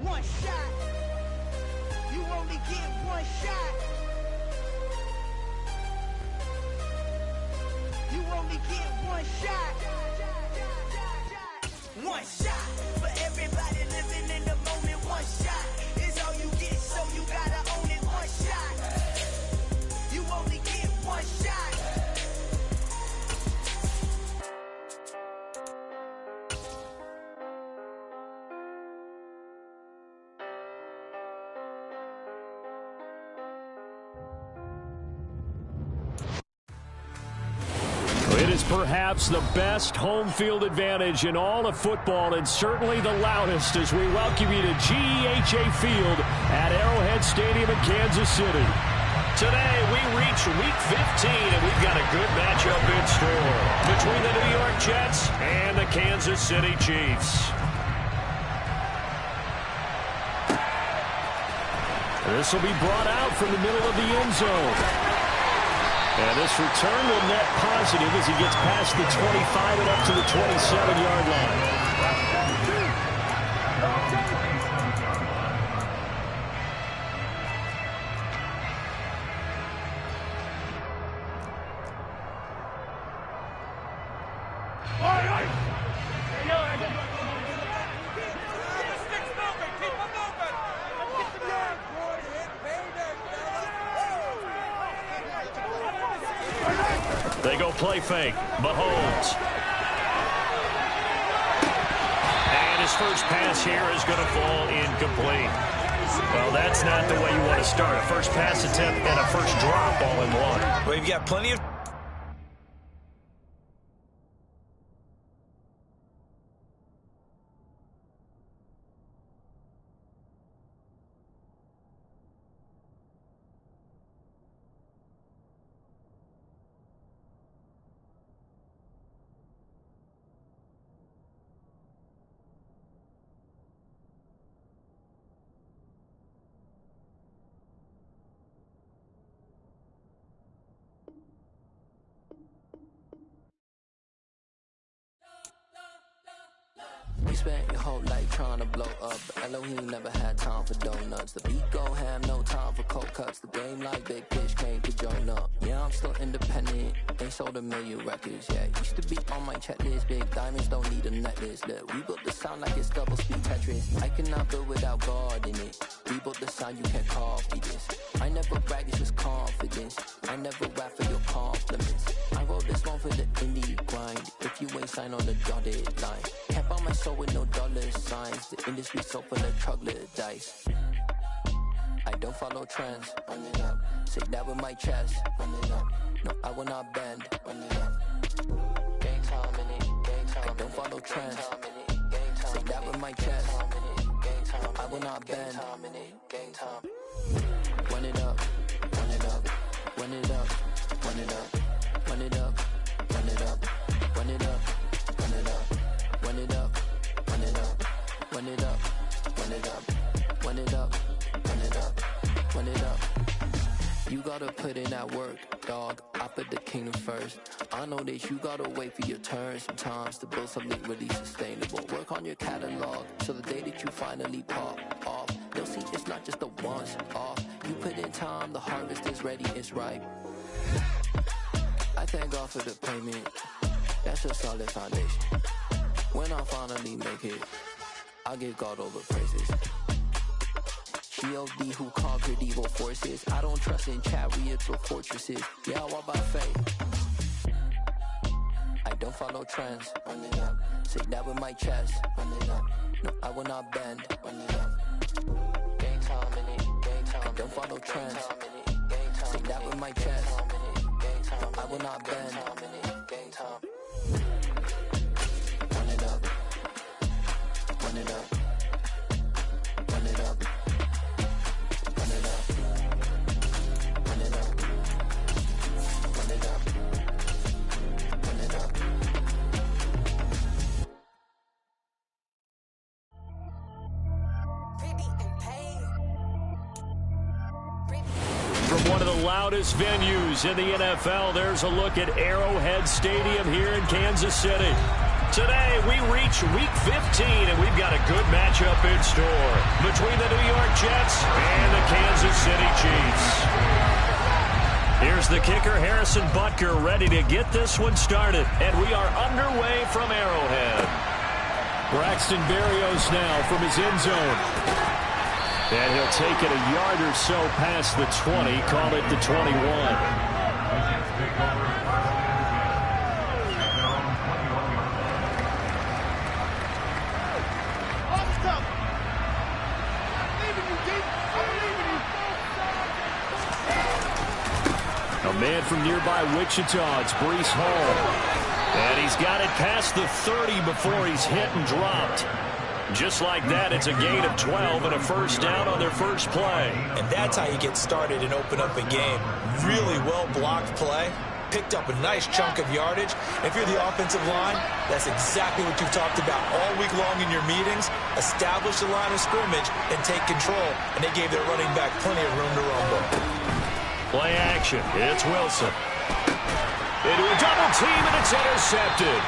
one shot. You only get one shot. You only get one shot. One shot for everybody living in the moment. One shot is all you get, so you gotta own it. One shot. You only get one shot. It is perhaps the best home field advantage in all of football, and certainly the loudest, as we welcome you to GEHA Field at Arrowhead Stadium in Kansas City. Today we reach Week 15, and we've got a good matchup in store between the New York Jets and the Kansas City Chiefs. This will be brought out from the middle of the end zone. And this return will net positive as he gets past the 25 and up to the 27-yard line. They go play fake. Mahomes. And his first pass here is going to fall incomplete. Well, that's not the way you want to start. A first pass attempt and a first drop all in one. Well, you've got plenty of... You spent your whole life trying to blow up, but Elohim never had time for donuts. The beat go ham, no time for cold cuts. The game like Big Fish came to join up. Yeah, I'm still independent, ain't sold a million records yet. Used to be on my checklist, big diamonds don't need a necklace. Look, we built the sound like it's double speed Tetris. I cannot build without God in it. We built the sound, you can't copy this. I never brag, it's just confidence. I never rap for your compliments. I wrote this one for the indie grind. If you ain't signed on the dotted line, can't buy my soul with no dollar signs. The industry so full of troglodytes. I don't follow trends. Run it up. Say that with my chest. Run it up. No, I will not bend. Run it up. Gang time in it. Gang time. I don't follow trends. Say that with my chest. I will not bend. Gang time. Run it up. Run it up. Run it up. Run it up. Run it up. Run it up. Run it up. Run it up. Run it up. Run it up. Run it up. Run it up. Run it up. Run it up. Run it up. You gotta put in that work, dog. I put the kingdom first. I know that you gotta wait for your turn sometimes to build something really sustainable. Work on your catalog so the day that you finally pop off, they'll see it's not just a once off. You put in time, the harvest is ready, it's ripe. I thank God for the payment. That's a solid foundation. When I finally make it, I'll give God all the praises. G.O.D. who conquered evil forces. I don't trust in chariots or fortresses. Yeah, I walk by faith. I don't follow trends. Run it up. Say that with my chest. Run it up. No, I will not bend. Run it up. Gang time in it. Gang time. I don't follow trends. Say that with my chest. No, I will not bend. Gang time. Run it up. Run it up. Run it up. Run it up. Run it up. Run it up. Run it up. From one of the loudest venues in the NFL, there's a look at Arrowhead Stadium here in Kansas City. Today, we reach Week 15, and we've got a good matchup in store between the New York Jets and the Kansas City Chiefs. Here's the kicker, Harrison Butker, ready to get this one started, and we are underway from Arrowhead. Braxton Berrios now from his end zone. And he'll take it a yard or so past the 20, call it the 21. A man from nearby Wichita, it's Breece Hall. And he's got it past the 30 before he's hit and dropped. Just like that, it's a gain of 12 and a first down on their first play. And that's how you get started and open up a game. Really well-blocked play. Picked up a nice chunk of yardage. If you're the offensive line, that's exactly what you've talked about all week long in your meetings. Establish the line of scrimmage and take control. And they gave their running back plenty of room to rumble. Play action. It's Wilson. Into a double team, and it's intercepted.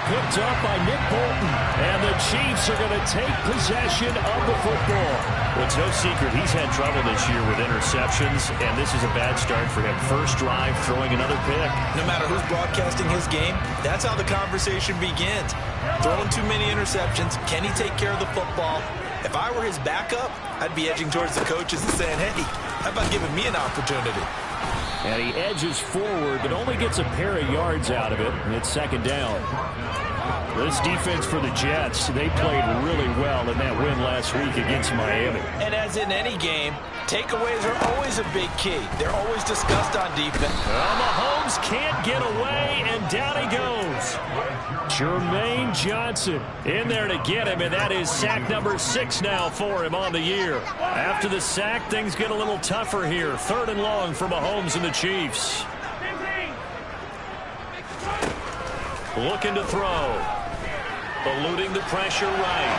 Picked up by Nick Bolton. And the Chiefs are going to take possession of the football. Well, it's no secret he's had trouble this year with interceptions, and this is a bad start for him. First drive, throwing another pick. No matter who's broadcasting his game, that's how the conversation begins. Throwing too many interceptions. Can he take care of the football? If I were his backup, I'd be edging towards the coaches and saying, hey, how about giving me an opportunity? And he edges forward, but only gets a pair of yards out of it, and it's second down. This defense for the Jets, they played really well in that win last week against Miami. And as in any game, takeaways are always a big key. They're always discussed on defense. Well, Mahomes can't get away, and down he goes. Jermaine Johnson in there to get him, and that is sack number 6 now for him on the year. After the sack, things get a little tougher here. Third and long for Mahomes and the Chiefs. Looking to throw. Eluding the pressure right.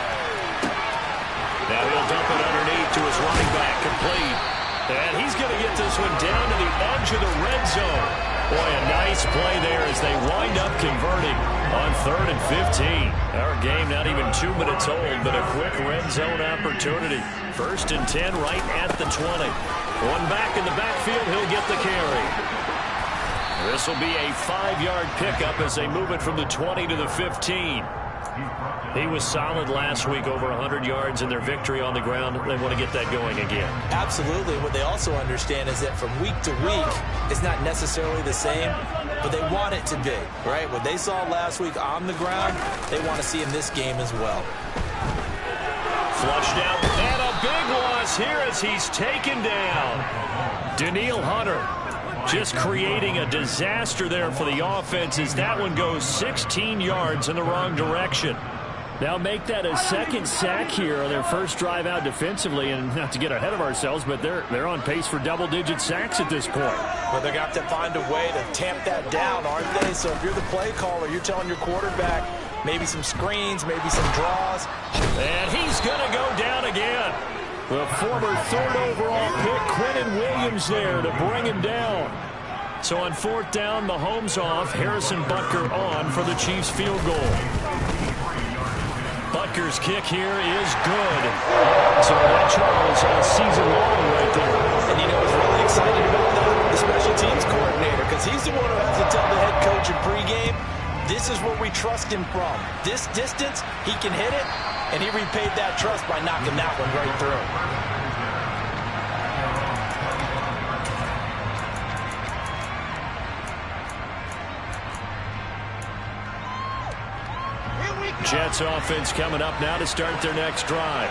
Now he'll dump it underneath to his running back, complete. And he's going to get this one down to the edge of the red zone. Boy, a nice play there as they wind up converting on 3rd and 15. Our game not even 2 minutes old, but a quick red zone opportunity. 1st and 10 right at the 20. One back in the backfield, he'll get the carry. This will be a 5-yard pickup as they move it from the 20 to the 15. He was solid last week, over 100 yards in their victory on the ground. They want to get that going again. Absolutely. What they also understand is that from week to week, it's not necessarily the same, but they want it to be, right? What they saw last week on the ground, they want to see in this game as well. Flushed out, and a big loss here as he's taken down. Danielle Hunter just creating a disaster there for the offense as that one goes 16 yards in the wrong direction. They'll make that a second sack here on their first drive out defensively, and not to get ahead of ourselves, but they're on pace for double-digit sacks at this point. But they're going to have to find a way to tamp that down, aren't they? So if you're the play caller, you're telling your quarterback maybe some screens, maybe some draws. And he's going to go down again. The former 3rd overall pick, Quentin Williams, there to bring him down. So on 4th down, Mahomes off, Harrison Butker on for the Chiefs field goal. Butker's kick here is good. So that Charles a season long right there. And you know what's really exciting about that? The special teams coordinator, because he's the one who has to tell the head coach in pregame, this is where we trust him from. This distance, he can hit it, and he repaid that trust by knocking that one right through. Jets offense coming up now to start their next drive.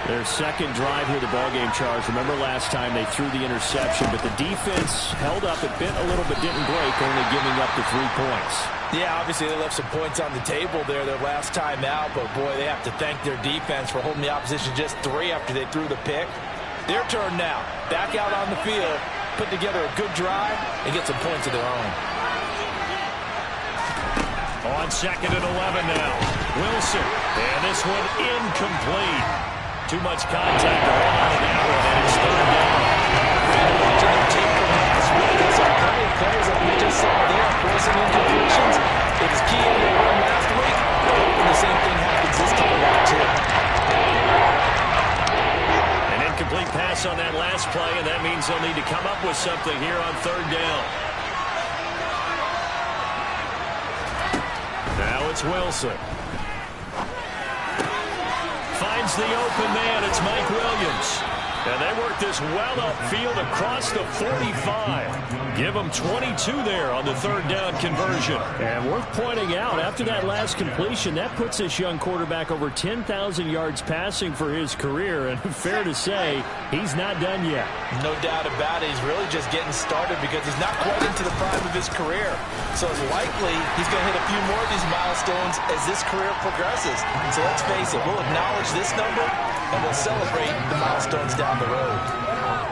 Their second drive here, the ballgame, Charles. Remember last time they threw the interception, but the defense held up. It bent a little but didn't break, only giving up the 3 points. Yeah, obviously they left some points on the table there their last time out, but boy, they have to thank their defense for holding the opposition just 3 after they threw the pick. Their turn now. Back out on the field, put together a good drive, and get some points of their own. On 2nd and 11 now. Wilson. And this one incomplete. Too much contact around that one, and it's 3rd down. Watching their tape from last week, there's some plenty of plays that we just saw there, forcing incompletions. It was key in their win last week. They're hoping the same thing happens this time around, too. An incomplete pass on that last play, and that means they'll need to come up with something here on third down. Now it's Wilson. Finds the open man. It's Mike Williams. And they work this well upfield across the 45. Give them 22 there on the third down conversion. And worth pointing out, after that last completion, that puts this young quarterback over 10,000 yards passing for his career. And fair to say, he's not done yet. No doubt about it. He's really just getting started because he's not quite into the prime of his career. So it's likely he's going to hit a few more of these milestones as this career progresses. So let's face it, we'll acknowledge this number and we'll celebrate the milestones down the road.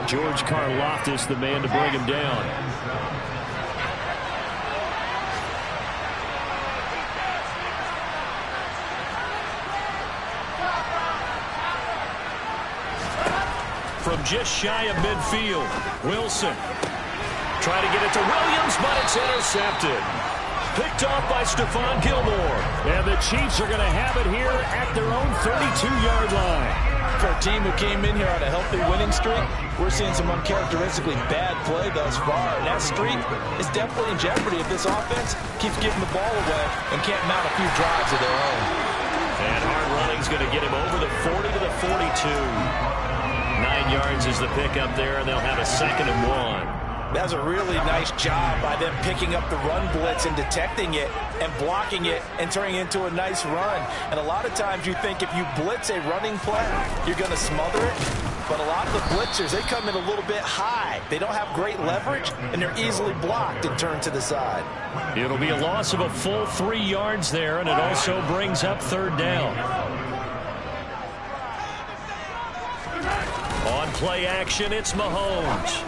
George Karlaftis, the man to bring him down. From just shy of midfield, Wilson. Trying to get it to Williams, but it's intercepted. Picked off by Stephon Gilmore. And the Chiefs are going to have it here at their own 32-yard line. For a team who came in here on a healthy winning streak, we're seeing some uncharacteristically bad play thus far. And that streak is definitely in jeopardy if this offense keeps giving the ball away and can't mount a few drives of their own. And hard running's going to get him over the 40 to the 42. 9 yards is the pickup there, and they'll have a 2nd and 1. That was a really nice job by them picking up the run blitz and detecting it and blocking it and turning it into a nice run. And a lot of times you think if you blitz a running play, you're going to smother it. But a lot of the blitzers, they come in a little bit high. They don't have great leverage, and they're easily blocked and turned to the side. It'll be a loss of a full 3 yards there, and it also brings up third down. On play action, it's Mahomes.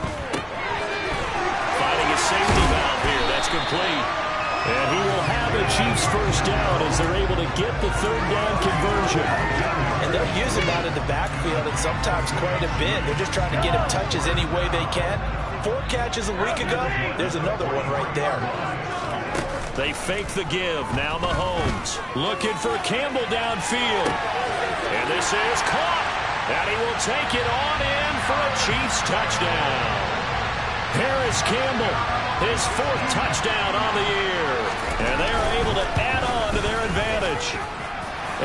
Finding a safety valve here. That's complete. And he will have the Chiefs first down as they're able to get the third down conversion. And they're using that in the backfield and sometimes quite a bit. They're just trying to get him touches any way they can. 4 catches a week ago. There's another one right there. They fake the give. Now Mahomes looking for Campbell downfield. And this is caught. And he will take it on in for a Chiefs touchdown. Harris Campbell, his 4th touchdown on the year. And they are able to add on to their advantage.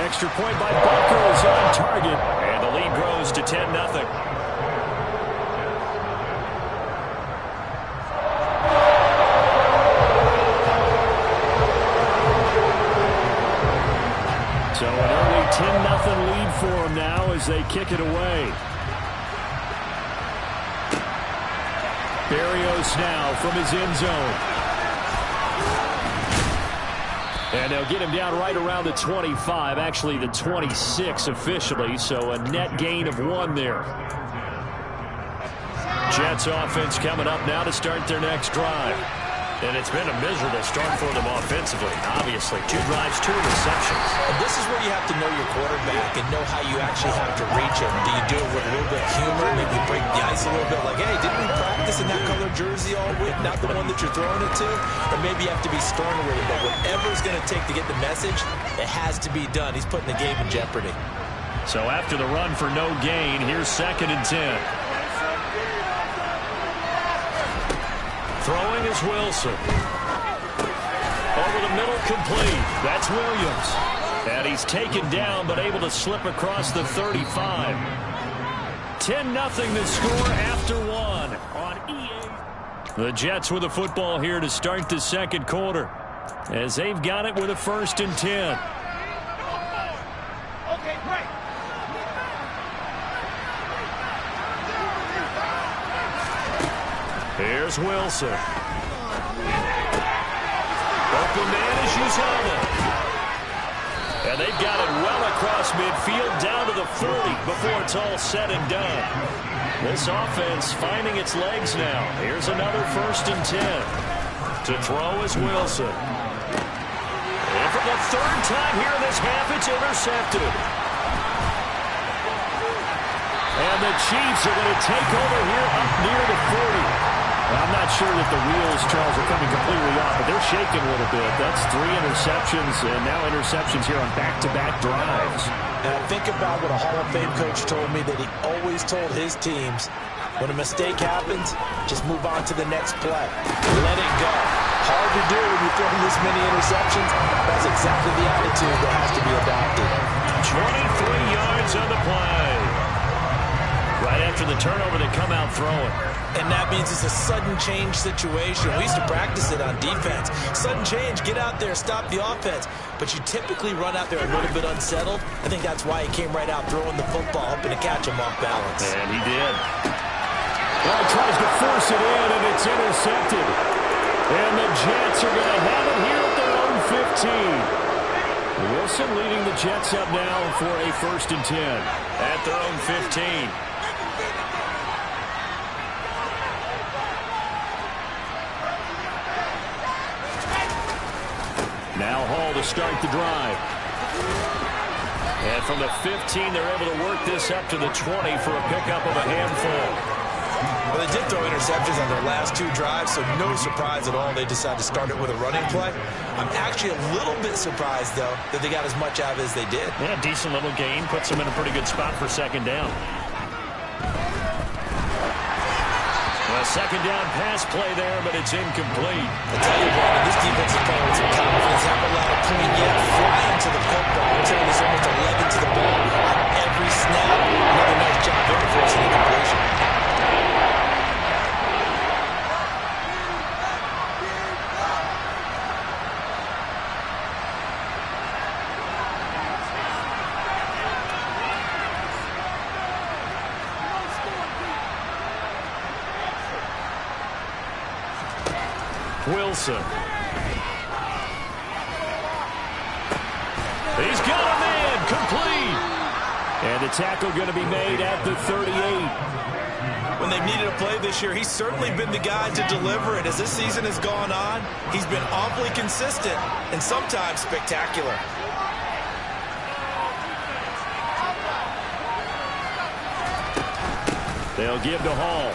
Extra point by Butker is on target. And the lead grows to 10-0. So an early 10-0 lead for them now as they kick it away. Berrios now from his end zone. And they'll get him down right around the 25, actually the 26 officially, so a net gain of 1 there. Jets offense coming up now to start their next drive. And it's been a miserable start for them offensively. Obviously, 2 drives, 2 interceptions. And this is where you have to know your quarterback and know how you actually have to reach him. Do you do it with a little bit of humor? Maybe break the ice a little bit like, hey, didn't we practice in that color jersey all week? Not the one that you're throwing it to? Or maybe you have to be stern with it. But whatever it's going to take to get the message, it has to be done. He's putting the game in jeopardy. So after the run for no gain, here's 2nd and 10. Throwing is Wilson. Over the middle, complete. That's Williams. And he's taken down, but able to slip across the 35. 10-0 the score after 1 on EA. The Jets with the football here to start the 2nd quarter, as they've got it with a 1st and 10. Here's Wilson. Open man is Uzama. And they've got it well across midfield down to the 40 before it's all said and done. This offense finding its legs now. Here's another 1st and 10. To throw is Wilson. And for the 3rd time here in this half, it's intercepted. And the Chiefs are going to take over here up near the 40. I'm not sure that the wheels, Charles, are coming completely off, but they're shaking a little bit. That's 3 interceptions, and now interceptions here on back-to-back drives. And I think about what a Hall of Fame coach told me, that he always told his teams, when a mistake happens, just move on to the next play. Let it go. Hard to do when you throw this many interceptions. That's exactly the attitude that has to be adopted. 23 yards on the play. Right after the turnover, they come out throwing. And that means it's a sudden change situation. We used to practice it on defense. Sudden change, get out there, stop the offense. But you typically run out there a little bit unsettled. I think that's why he came right out throwing the football, hoping to catch him off balance. And he did. Well, he tries to force it in, and it's intercepted. And the Jets are going to have it here at their own 15. Wilson leading the Jets up now for a 1st and 10. At their own 15. Now Hall to start the drive. And from the 15, they're able to work this up to the 20 for a pickup of a handful. Well, they did throw interceptions on their last 2 drives, so no surprise at all they decided to start it with a running play. I'm actually a little bit surprised, though, that they got as much out of it as they did. Yeah, decent little gain. Puts them in a pretty good spot for 2nd down. A 2nd down pass play there, but it's incomplete. I tell you what, this defensive player with some confidence, haven't allowed a point yet, flying to the football. I'm telling you, it's almost 11 to the ball on every snap. Another nice job there forcing the completion. Wilson. He's got a man, complete. And the tackle going to be made at the 38. When they've needed a play this year, he's certainly been the guy to deliver it. As this season has gone on, he's been awfully consistent and sometimes spectacular. They'll give to Hall.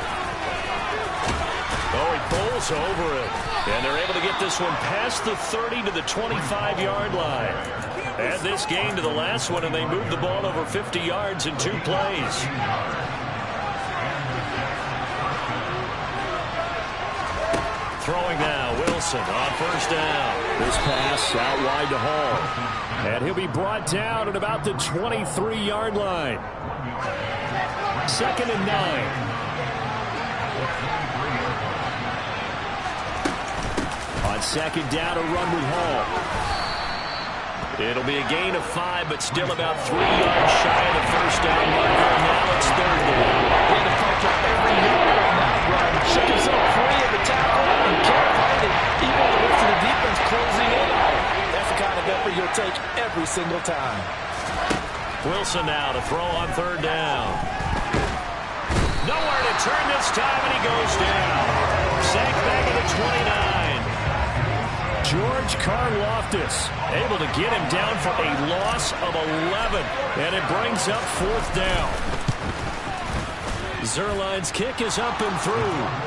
Oh, he bowls over it. And they're able to get this one past the 30 to the 25-yard line. Add this game to the last one, and they move the ball over 50 yards in 2 plays. Throwing now, Wilson on 1st down. This pass out wide to Hall. And he'll be brought down at about the 23-yard line. 2nd and 9. On 2nd down, a run with Hall. It'll be a gain of 5, but still about 3 yards shy of the 1st down marker. And now it's 3rd down. He had to fight for every yard on that run. Shook himself free of the tackle and kept fighting, even with the rest of the defense closing in on him. That's the kind of effort you'll take every single time. Wilson now to throw on 3rd down. Nowhere to turn this time, and he goes down. Sacked back at the 29. George Karlaftis able to get him down for a loss of 11. And it brings up 4th down. Zerline's kick is up and through.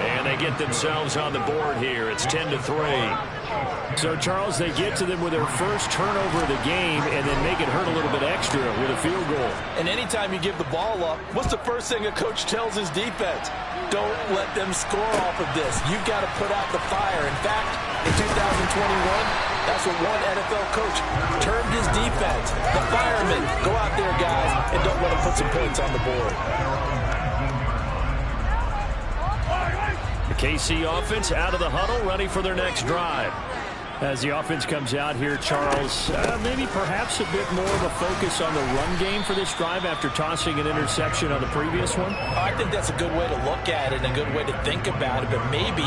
And they get themselves on the board here. It's 10-3. So, Charles, they get to them with their first turnover of the game and then make it hurt a little bit extra with a field goal. And anytime you give the ball up, what's the first thing a coach tells his defense? Don't let them score off of this. You've got to put out the fire. In fact, in 2021, that's what one NFL coach termed his defense. The firemen. Go out there, guys, and don't let them put some points on the board. The KC offense out of the huddle, ready for their next drive. As the offense comes out here, Charles, maybe perhaps a bit more of a focus on the run game for this drive after tossing an interception on the previous one? I think that's a good way to look at it and a good way to think about it, but maybe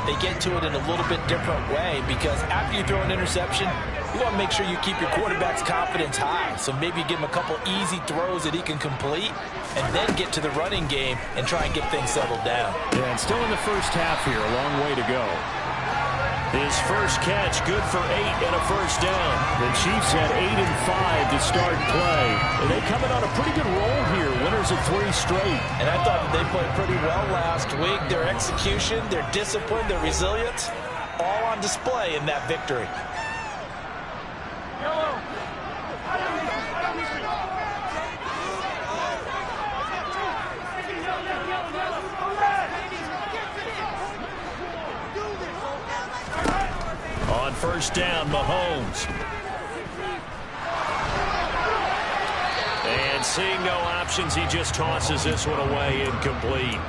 they get to it in a little bit different way, because after you throw an interception, you want to make sure you keep your quarterback's confidence high. So maybe you give him a couple easy throws that he can complete and then get to the running game and try and get things settled down. Yeah, and still in the first half here, a long way to go. His first catch, good for 8 and a first down. The Chiefs had 8 and 5 to start play. And they come in on a pretty good roll here. Winners of 3 straight. And I thought that they played pretty well last week. Their execution, their discipline, their resilience, all on display in that victory. On first down, Mahomes. And seeing no options, he just tosses this one away, incomplete.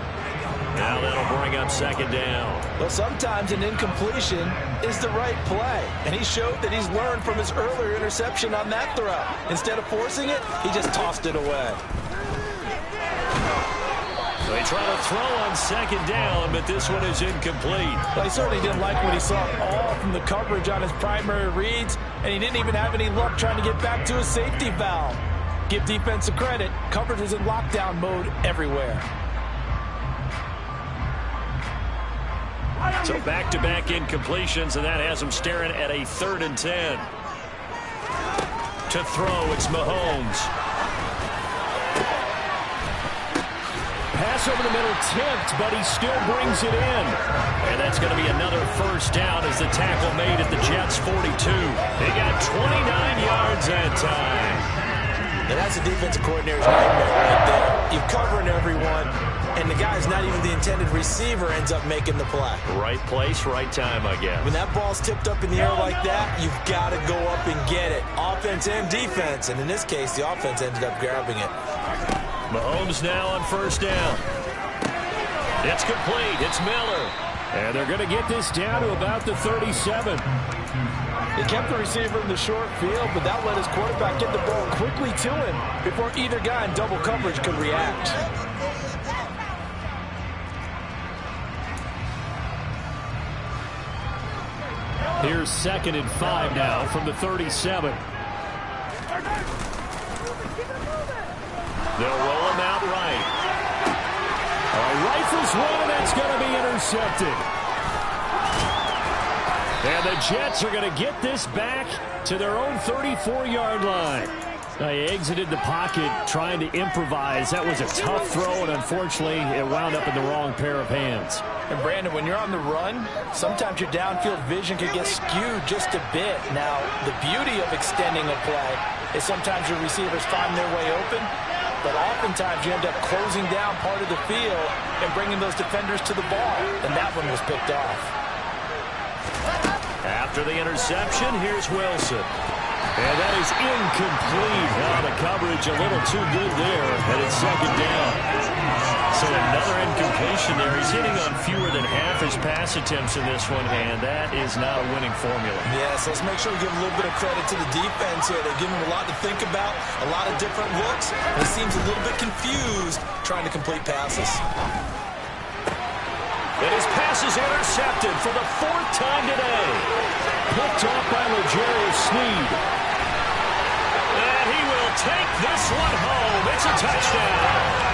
Now that'll bring up second down. Well, sometimes an incompletion is the right play. And he showed that he's learned from his earlier interception on that throw. Instead of forcing it, he just tossed it away. They try to throw on second down, but this one is incomplete. Well, he certainly didn't like what he saw all from the coverage on his primary reads, and he didn't even have any luck trying to get back to his safety valve. Give defense a credit. Coverage was in lockdown mode everywhere. So back-to-back incompletions, and that has him staring at a 3rd and 10. To throw, it's Mahomes. Pass over the middle, tipped, but he still brings it in. And that's going to be another first down as the tackle made at the Jets' 42. They got 29 yards that time. And that's a defensive coordinator's nightmare right there. You're covering everyone, and the guy's not even the intended receiver ends up making the play. Right place, right time, I guess. When that ball's tipped up in the air like that, you've got to go up and get it. Offense and defense, and in this case, the offense ended up grabbing it. Mahomes now on first down. It's complete. It's Miller. And they're going to get this down to about the 37. They kept the receiver in the short field, but that let his quarterback get the ball quickly to him before either guy in double coverage could react. Here's 2nd and 5 now from the 37. They'll roll him out right. Rifles one, that's going to be intercepted. And the Jets are going to get this back to their own 34-yard line. They exited the pocket trying to improvise. That was a tough throw, and unfortunately, it wound up in the wrong pair of hands. And Brandon, when you're on the run, sometimes your downfield vision can get skewed just a bit. Now, the beauty of extending a play is sometimes your receivers find their way open, but oftentimes you end up closing down part of the field and bringing those defenders to the ball, and that one was picked off. After the interception, here's Wilson. And that is incomplete. Oh, the coverage a little too good there, and it's second down. So another incompletion there. He's hitting on fewer than half his pass attempts in this one, and that is not a winning formula. Yes, let's make sure we give a little bit of credit to the defense here. They've given him a lot to think about, a lot of different looks, and he seems a little bit confused trying to complete passes. And his pass is intercepted for the 4th time today. Picked off by L'Jarius Sneed. And he will take this one home. It's a touchdown.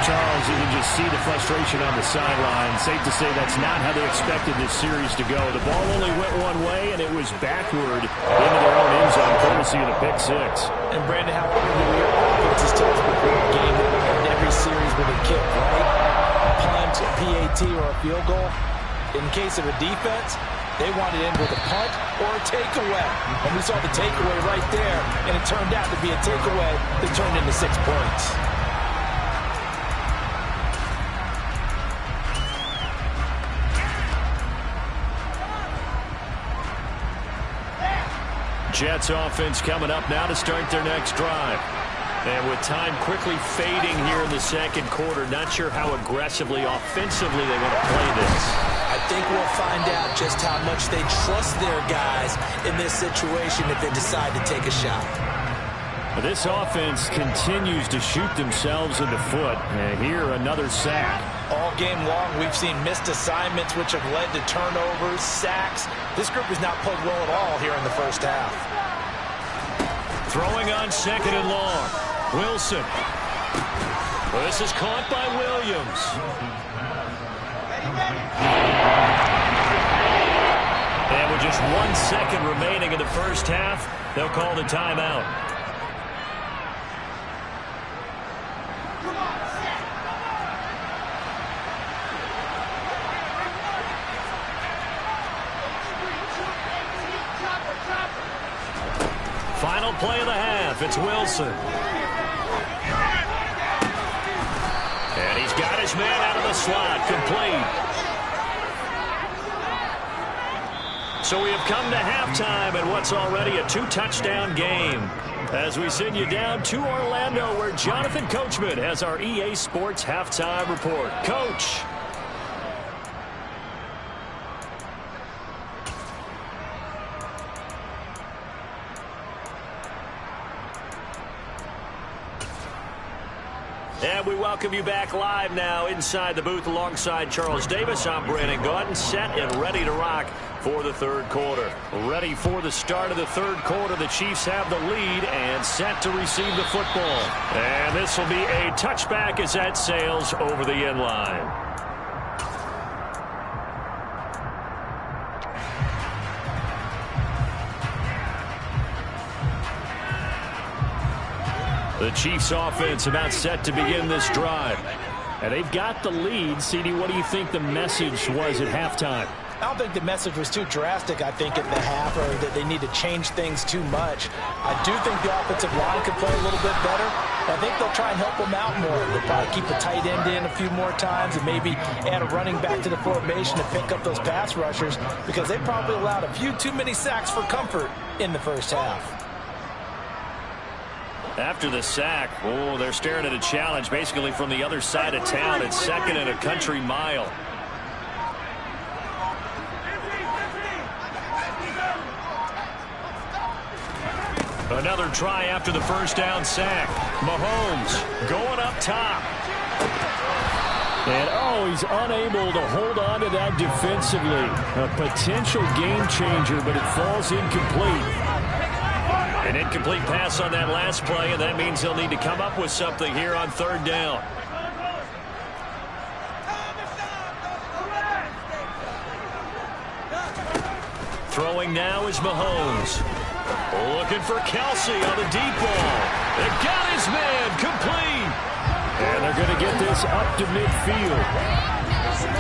Charles, you can just see the frustration on the sideline. Safe to say that's not how they expected this series to go. The ball only went one way, and it was backward into their own end zone, courtesy of the pick six. And Brandon, how your offense is tough before a game in every series with a kick, right? A punt, a PAT, or a field goal. In case of a defense, they wanted in with a punt or a takeaway. And we saw the takeaway right there, and it turned out to be a takeaway that turned into 6 points. Jets offense coming up now to start their next drive. And with time quickly fading here in the second quarter, not sure how aggressively, offensively they want to play this. I think we'll find out just how much they trust their guys in this situation if they decide to take a shot. This offense continues to shoot themselves in the foot. And here, another sack. All game long, we've seen missed assignments which have led to turnovers, sacks. This group has not played well at all here in the first half. Throwing on 2nd and long. Wilson. This is caught by Williams. just 1 second remaining in the first half. They'll call the timeout. Final play of the half. It's Wilson. And he's got his man out of the slot. Complete. So we have come to halftime in what's already a 2-touchdown game. As we send you down to Orlando, where Jonathan Coachman has our EA Sports halftime report. Coach. And we welcome you back live now inside the booth alongside Charles Davis. I'm Brandon Gaudin, set and ready to rock for the third quarter. Ready for the start of the third quarter. The Chiefs have the lead and set to receive the football. And this will be a touchback as that sails over the end line. The Chiefs offense about set to begin this drive. And they've got the lead. CD, what do you think the message was at halftime? I don't think the message was too drastic, I think, at the half, or that they need to change things too much. I do think the offensive line could play a little bit better. I think they'll try and help them out more. They'll probably keep a tight end in a few more times and maybe add a running back to the formation to pick up those pass rushers, because they probably allowed a few too many sacks for comfort in the first half. After the sack, they're staring at a challenge basically from the other side of town. It's second and a country mile. Another try after the first down sack. Mahomes going up top. And, he's unable to hold on to that defensively. A potential game changer, but it falls incomplete. An incomplete pass on that last play, and that means he'll need to come up with something here on third down. Throwing now is Mahomes. Looking for Kelsey on the deep ball. They got his man complete. And they're going to get this up to midfield.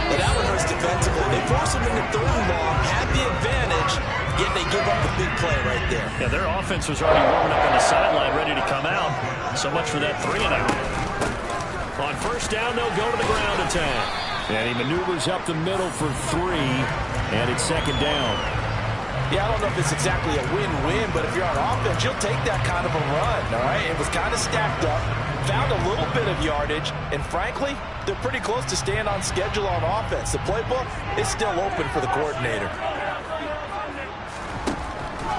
And that one hurts defensively. They force him into third and long, had the advantage, yet they give up the big play right there. Yeah, their offense was already warming up on the sideline, ready to come out. So much for that 3-and-out. On first down, they'll go to the ground attack. And he maneuvers up the middle for 3, and it's second down. Yeah, I don't know if it's exactly a win-win, but if you're on offense, you'll take that kind of a run, all right? It was kind of stacked up, found a little bit of yardage, and frankly, they're pretty close to staying on schedule on offense. The playbook is still open for the coordinator.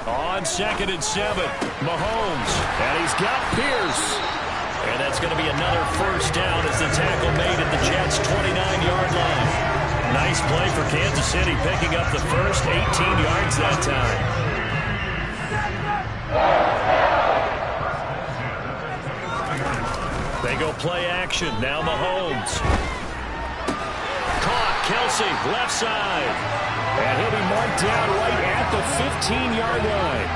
On 2nd and 7, Mahomes, and he's got Pierce. And that's going to be another first down as the tackle made at the Jets' 29-yard line. Nice play for Kansas City, picking up the first 18 yards that time. They go play action. Now Mahomes. Caught. Kelsey, left side. And he'll be marked down right at the 15-yard line.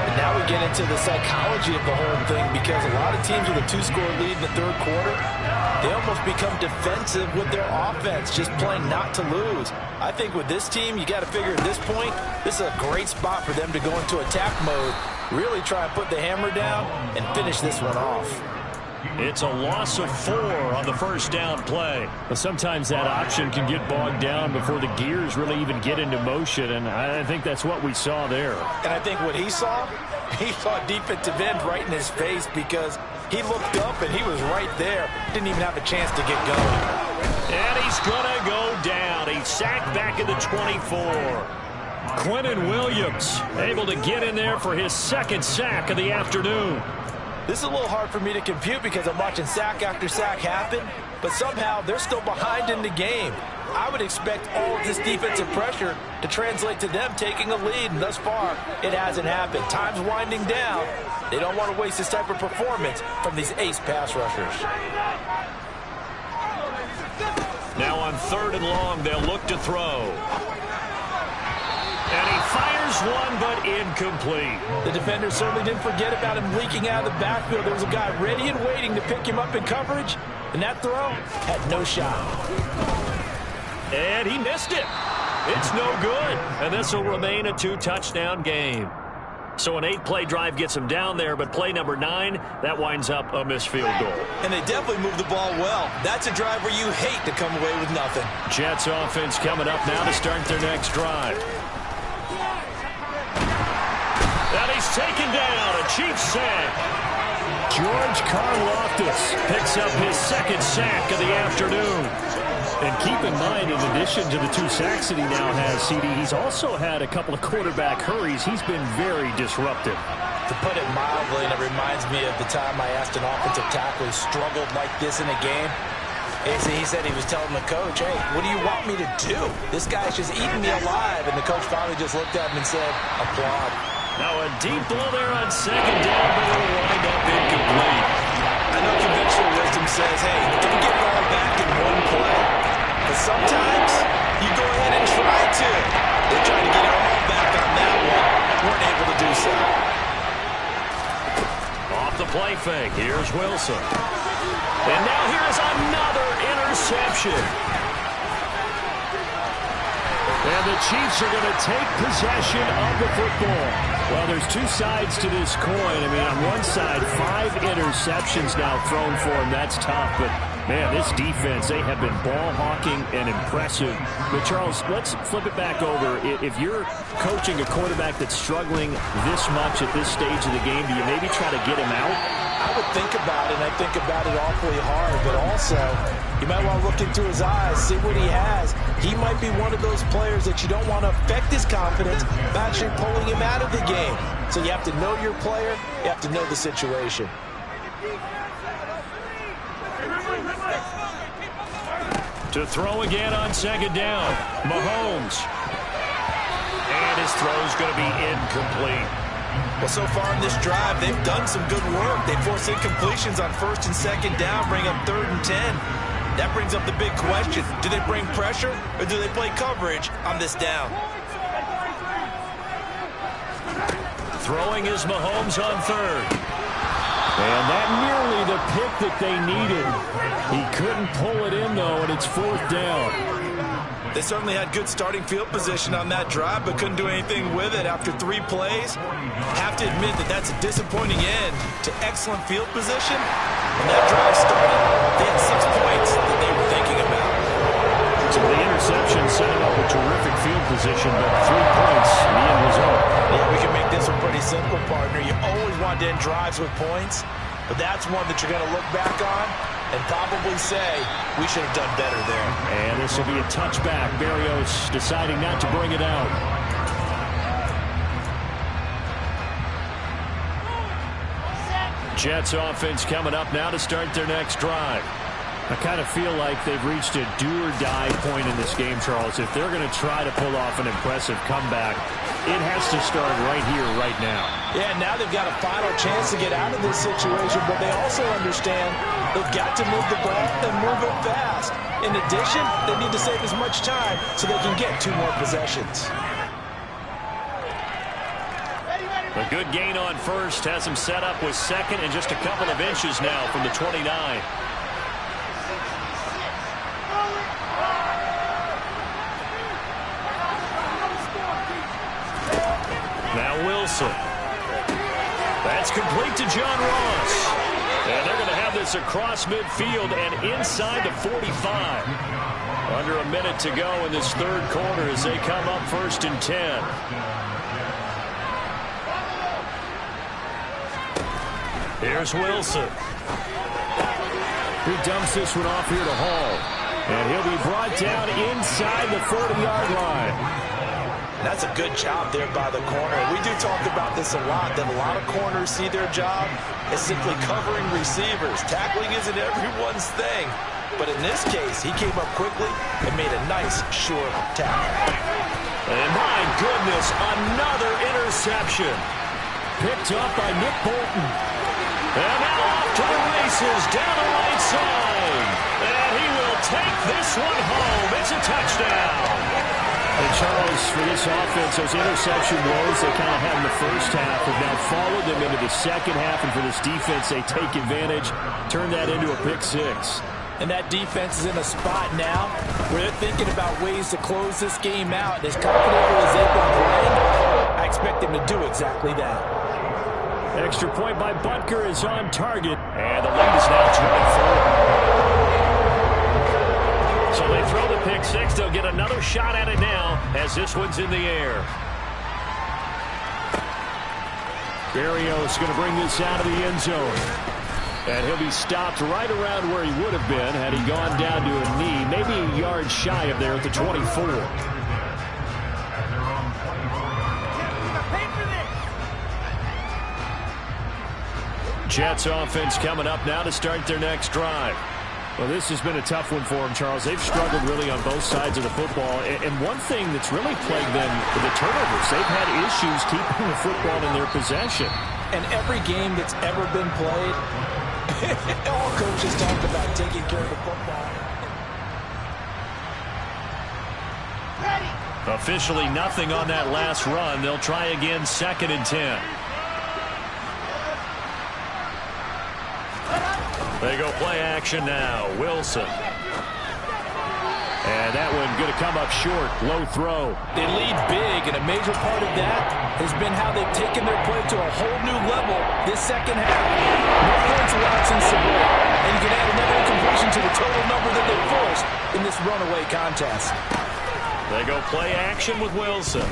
And now we get into the psychology of the whole thing, because a lot of teams with a 2-score lead in the third quarter, they almost become defensive with their offense, just playing not to lose. I think with this team, you got to figure at this point, this is a great spot for them to go into attack mode, really try and put the hammer down and finish this one off. It's a loss of 4 on the first down play. But sometimes that option can get bogged down before the gears really even get into motion, and I think that's what we saw there. And I think what he saw defensive end right in his face, because he looked up and he was right there. Didn't even have a chance to get going. And he's going to go down. He's sacked back at the 24. Quentin Williams able to get in there for his second sack of the afternoon. This is a little hard for me to compute because I'm watching sack after sack happen, but somehow they're still behind in the game. I would expect all of this defensive pressure to translate to them taking a lead, and thus far, it hasn't happened. Time's winding down. They don't want to waste this type of performance from these ace pass rushers. Now on 3rd and long, they'll look to throw. And he one, but incomplete. The defender certainly didn't forget about him leaking out of the backfield. There was a guy ready and waiting to pick him up in coverage, and that throw had no shot. And he missed it. It's no good. And this will remain a 2-touchdown game. So an 8-play drive gets him down there, but play number 9, that winds up a missed field goal. And they definitely moved the ball well. That's a drive where you hate to come away with nothing. Jets offense coming up now to start their next drive. And he's taken down, a Chiefs sack. George Karlaftis picks up his second sack of the afternoon. And keep in mind, in addition to the 2 sacks that he now has, CD, he's also had a couple of quarterback hurries. He's been very disruptive. To put it mildly, and it reminds me of the time I asked an offensive tackle who struggled like this in a game. He said he was telling the coach, hey, what do you want me to do? This guy's just eating me alive. And the coach finally just looked at him and said, applaud. Now a deep ball there on second down, but it'll wind up incomplete. I know conventional wisdom says, hey, don't get it all back in one play. But sometimes you go ahead and try to. They tried to get it all back on that one. Weren't able to do so. Off the play fake, here's Wilson. And now here's another interception. And the Chiefs are going to take possession of the football. Well, there's 2 sides to this coin. I mean, on one side, 5 interceptions now thrown for him. That's tough, but man, this defense, they have been ball hawking and impressive. But Charles, let's flip it back over. If you're coaching a quarterback that's struggling this much at this stage of the game, do you maybe try to get him out? I would think about it, and I think about it awfully hard, but also you might want to look into his eyes, see what he has. He might be one of those players that you don't want to affect his confidence by actually pulling him out of the game. So you have to know your player, you have to know the situation. To throw again on second down, Mahomes. And his throw's going to be incomplete. Well, so far in this drive, they've done some good work. They force incompletions on first and second down, bring up 3rd and 10. That brings up the big question. Do they bring pressure or do they play coverage on this down? Throwing is Mahomes on 3rd. And that nearly the pick that they needed. He couldn't pull it in, though, and it's 4th down. They certainly had good starting field position on that drive, but couldn't do anything with it after 3 plays. Have to admit that that's a disappointing end to excellent field position. When that drive started, they had 6 points that they were thinking about. So the interception setting up a terrific field position, but 3 points, the end result. Yeah, we can make this one pretty simple, partner. You always want to end drives with points, but that's one that you're going to look back on and probably say, we should have done better there. And this will be a touchback. Berrios deciding not to bring it out. Jets offense coming up now to start their next drive. I kind of feel like they've reached a do-or-die point in this game, Charles. If they're going to try to pull off an impressive comeback, it has to start right here, right now. Yeah, now they've got a final chance to get out of this situation, but they also understand they've got to move the ball and move it fast. In addition, they need to save as much time so they can get 2 more possessions. A good gain on first has him set up with second and just a couple of inches now from the 29. Now Wilson. That's complete to John Ross. And they're going to have this across midfield and inside the 45. Under a minute to go in this 3rd quarter as they come up 1st and 10. Here's Wilson. He dumps this one off here to Hall. And he'll be brought down inside the 40-yard line. That's a good job there by the corner. We do talk about this a lot, that a lot of corners see their job as simply covering receivers. Tackling isn't everyone's thing. But in this case, he came up quickly and made a nice, sure tackle. And my goodness, another interception. Picked up by Nick Bolton. And now off to the races, down the right side. And he will take this one home. It's a touchdown. And Charles, for this offense, those interception woes they kind of had in the first half have now followed them into the second half. And for this defense, they take advantage, turn that into a pick six. And that defense is in a spot now where they're thinking about ways to close this game out. As confident as they've been playing, I expect them to do exactly that. Extra point by Butker is on target. And the lead is now 24. So they throw the pick six. They'll get another shot at it now as this one's in the air. Berrios going to bring this out of the end zone. And he'll be stopped right around where he would have been had he gone down to a knee, maybe a yard shy of there at the 24. Jets offense coming up now to start their next drive. Well, this has been a tough one for them, Charles. They've struggled really on both sides of the football. And one thing that's really plagued them are the turnovers. They've had issues keeping the football in their possession. And every game that's ever been played, all coaches talk about taking care of the football. Officially nothing on that last run. They'll try again, 2nd and 10. They go play action now. Wilson. And that one going to come up short. Low throw. They lead big, and a major part of that has been how they've taken their play to a whole new level this second half. No points allowed since the break. And you can add another incompletion to the total number that they forced in this runaway contest. They go play action with Wilson.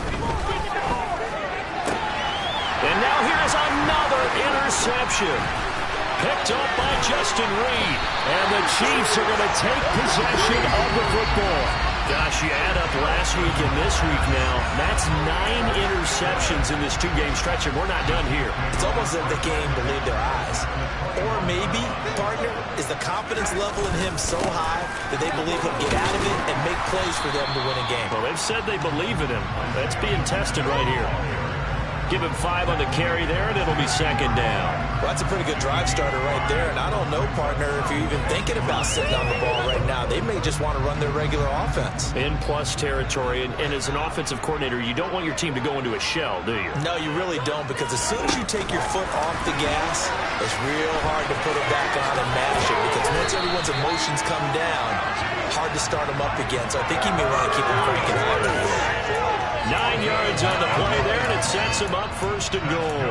And now here's another interception. Picked up by Justin Reed. And the Chiefs are going to take possession of the football. Gosh, you add up last week and this week now. That's 9 interceptions in this 2-game stretch, and we're not done here. It's almost like the game believed their eyes. Or maybe, partner, is the confidence level in him so high that they believe he'll get out of it and make plays for them to win a game. Well, they've said they believe in him. That's being tested right here. Give him 5 on the carry there, and it'll be 2nd down. Well, that's a pretty good drive starter right there. And I don't know, partner, if you're even thinking about sitting on the ball right now. They may just want to run their regular offense. In plus territory, and as an offensive coordinator, you don't want your team to go into a shell, do you? No, you really don't, because as soon as you take your foot off the gas, it's real hard to put it back on and mash it, because once everyone's emotions come down, hard to start them up again. So I think he may want to keep them cranking harder. 9 yards on the play there, and it sets him up 1st and goal.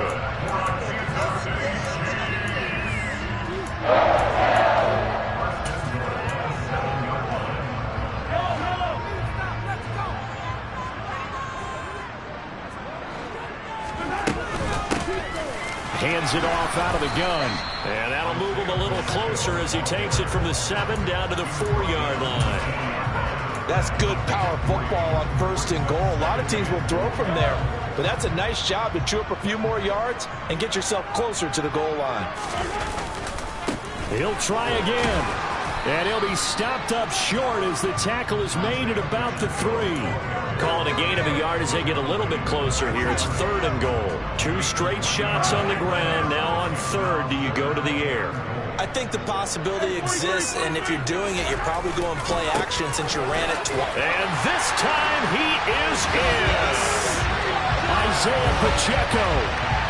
Hands it off out of the gun. And that'll move him a little closer as he takes it from the 7 down to the 4-yard line. That's good power football on 1st and goal. A lot of teams will throw from there, but that's a nice job to chew up a few more yards and get yourself closer to the goal line. He'll try again. And he'll be stopped up short as the tackle is made at about the 3. Calling a gain of a yard as they get a little bit closer here. It's 3rd and goal. 2 straight shots on the ground. Now on 3rd, do you go to the air? I think the possibility exists, and if you're doing it, you're probably going play action since you ran it twice. And this time he is in. Isaiah Pacheco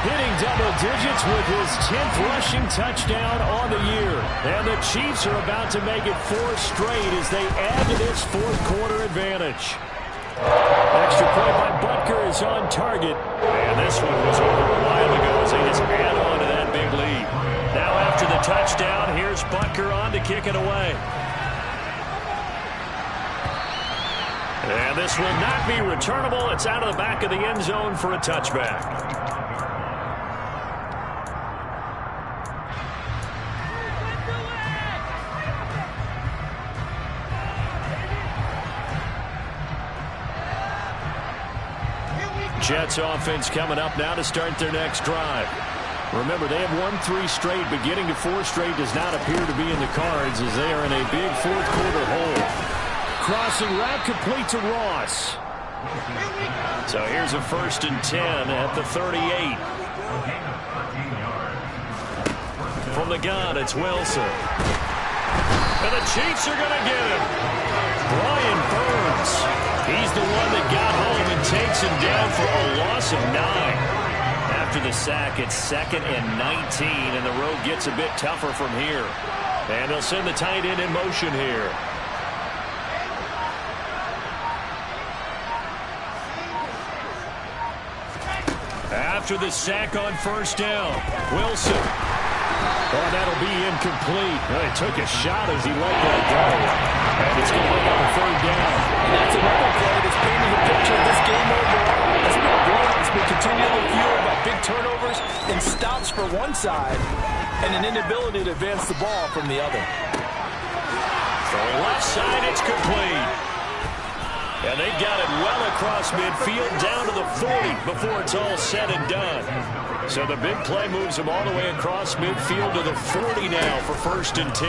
hitting double digits with his 10th rushing touchdown on the year. And the Chiefs are about to make it 4 straight as they add to this 4th quarter advantage. Extra point by Butker is on target. And this one was over a while ago as they just add on to that big lead. Now after the touchdown, here's Butker on to kick it away. And this will not be returnable. It's out of the back of the end zone for a touchback. Jets offense coming up now to start their next drive. Remember, they have won 3 straight, but getting to 4 straight does not appear to be in the cards as they are in a big 4th quarter hole. Crossing route complete to Ross. So here's a 1st and 10 at the 38. From the gun, it's Wilson. And the Chiefs are going to get him. Brian Burns Edwards. He's the one that got home and takes him down for a loss of 9. After the sack, it's 2nd and 19, and the road gets a bit tougher from here. And they'll send the tight end in motion here. After the sack on first down, Wilson. Oh, that'll be incomplete. Well, he took a shot as he let that go. And it's going to bring up a 3rd down. And that's another play that's painting the picture of this game overall. It's been blown. It's been continually fueled by big turnovers and stops for one side and an inability to advance the ball from the other. So left side, it's complete. And they got it well across midfield down to the 40 before it's all said and done. So the big play moves them all the way across midfield to the 40 now for 1st and 10.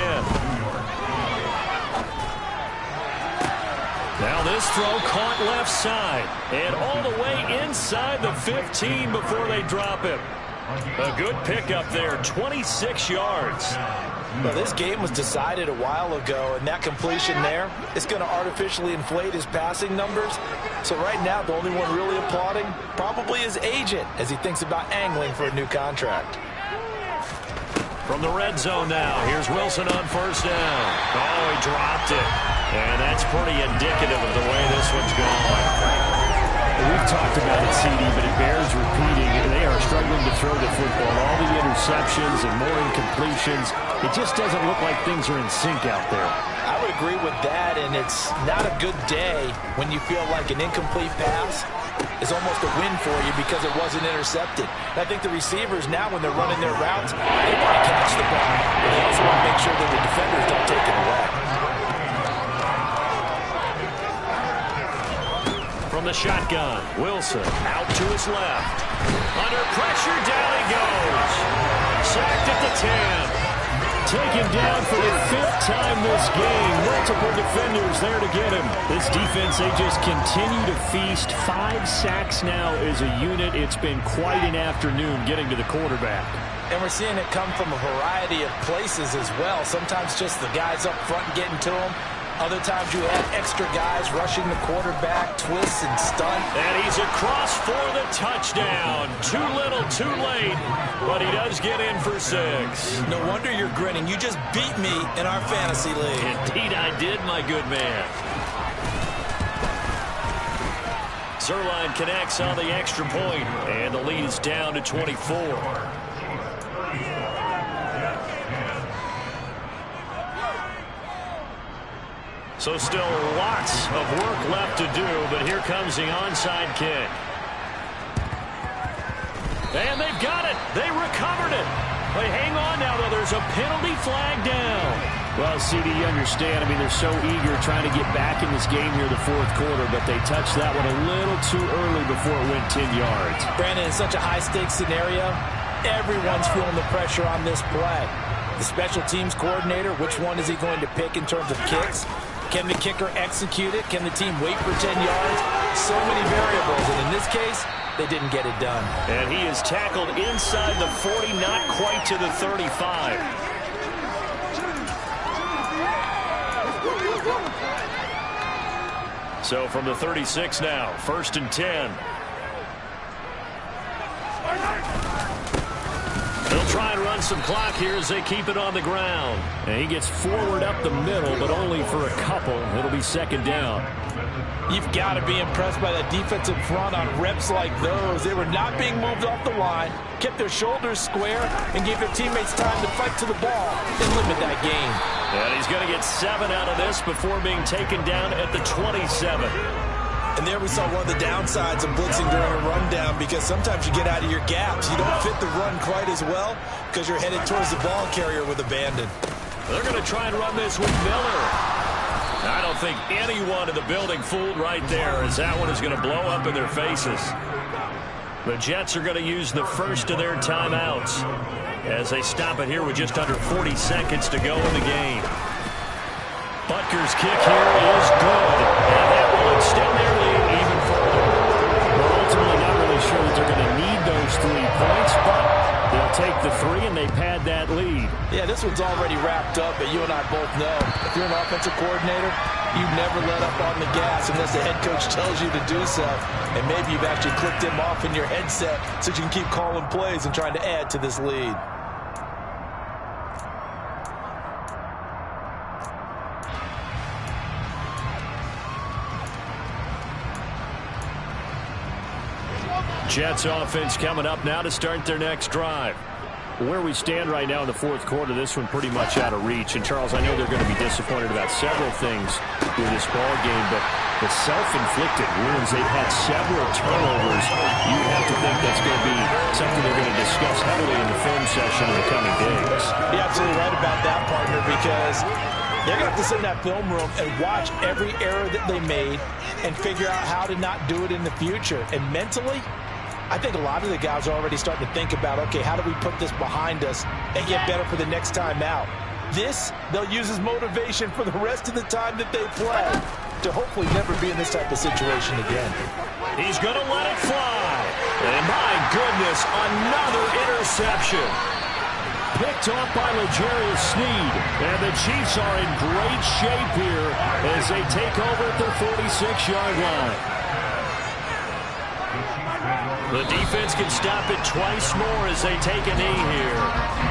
Now this throw caught left side and all the way inside the 15 before they drop him. A good pickup there, 26 yards. Well, this game was decided a while ago, and that completion there is going to artificially inflate his passing numbers. So right now, the only one really applauding probably his agent as he thinks about angling for a new contract. From the red zone now, here's Wilson on first down. Oh, he dropped it. And that's pretty indicative of the way this one's going. We've talked about it, CD, but it bears repeating. They are struggling to throw the football. All the interceptions and more incompletions. It just doesn't look like things are in sync out there. I would agree with that, and it's not a good day when you feel like an incomplete pass is almost a win for you because it wasn't intercepted. And I think the receivers now, when they're running their routes, they want to catch the ball, but they also want to make sure that the defenders don't take it away. From the shotgun, Wilson out to his left. Under pressure, down he goes. Sacked at the 10. Taken down for the 5th time this game. Multiple defenders there to get him. This defense, they just continue to feast. 5 sacks now as a unit. It's been quite an afternoon getting to the quarterback. And we're seeing it come from a variety of places as well. Sometimes just the guys up front getting to him. Other times you have extra guys rushing the quarterback, twists and stunt. And he's across for the touchdown. Too little, too late, but he does get in for 6. No wonder you're grinning. You just beat me in our fantasy league. Indeed I did, my good man. Zerline connects on the extra point, and the lead is down to 24. So still lots of work left to do, but here comes the onside kick. And they've got it. They recovered it. They hang on now, though. There's a penalty flag down. Well, CD, you understand. I mean, they're so eager trying to get back in this game here the 4th quarter, but they touched that one a little too early before it went 10 yards. Brandon, in such a high-stakes scenario, everyone's feeling the pressure on this play. The special teams coordinator, which one is he going to pick in terms of kicks? Can the kicker execute it? Can the team wait for 10 yards? So many variables, and in this case, they didn't get it done. And he is tackled inside the 40, not quite to the 35. So from the 36 now, 1st and 10. They'll try and run some clock here as they keep it on the ground. And he gets forward up the middle, but only for a couple. It'll be 2nd down. You've got to be impressed by that defensive front on reps like those. They were not being moved off the line, kept their shoulders square, and gave their teammates time to fight to the ball and limit that game. And he's going to get 7 out of this before being taken down at the 27. And there we saw one of the downsides of blitzing during a rundown, because sometimes you get out of your gaps. You don't fit the run quite as well because you're headed towards the ball carrier with abandon. They're going to try and run this with Miller. I don't think anyone in the building fooled right there, as that one is going to blow up in their faces. The Jets are going to use the first of their timeouts as they stop it here with just under 40 seconds to go in the game. Butker's kick here is good, and that will extend their lead even further. We're ultimately not really sure that they're going to need those 3 points, but they'll take the 3 and they pad that lead. Yeah, this one's already wrapped up, but you and I both know if you're an offensive coordinator, You never let up on the gas unless the head coach tells you to do so. And maybe you've actually clicked him off in your headset so you can keep calling plays and trying to add to this lead. Jets offense coming up now to start their next drive. Where we stand right now in the fourth quarter, this one pretty much out of reach. And, Charles, I know they're going to be disappointed about several things with this ball game, but the self-inflicted wounds, they've had several turnovers. You have to think that's going to be something they're going to discuss heavily in the film session in the coming days. You're absolutely right about that, partner, because they're going to have to sit in that film room and watch every error that they made and figure out how to not do it in the future. And mentally, I think a lot of the guys are already starting to think about, okay, how do we put this behind us and get better for the next time out? This, they'll use as motivation for the rest of the time that they play to hopefully never be in this type of situation again. He's going to let it fly. And my goodness, another interception. Picked off by L'Jarius Sneed. And the Chiefs are in great shape here as they take over at their 46-yard line. The defense can stop it twice more as they take a knee here.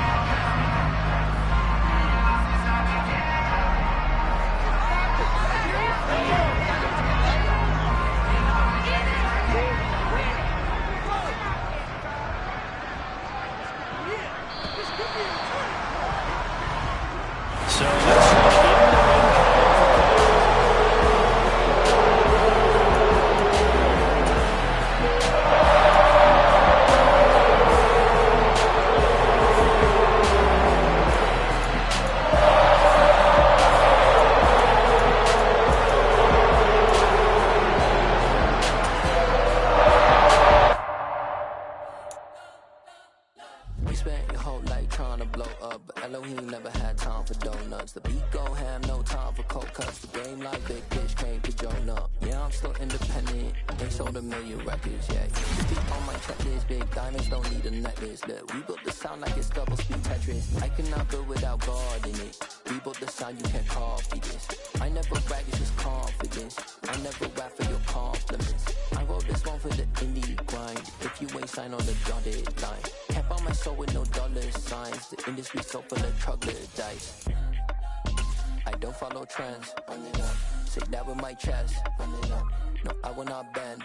Say that with my chest. No, I will not bend.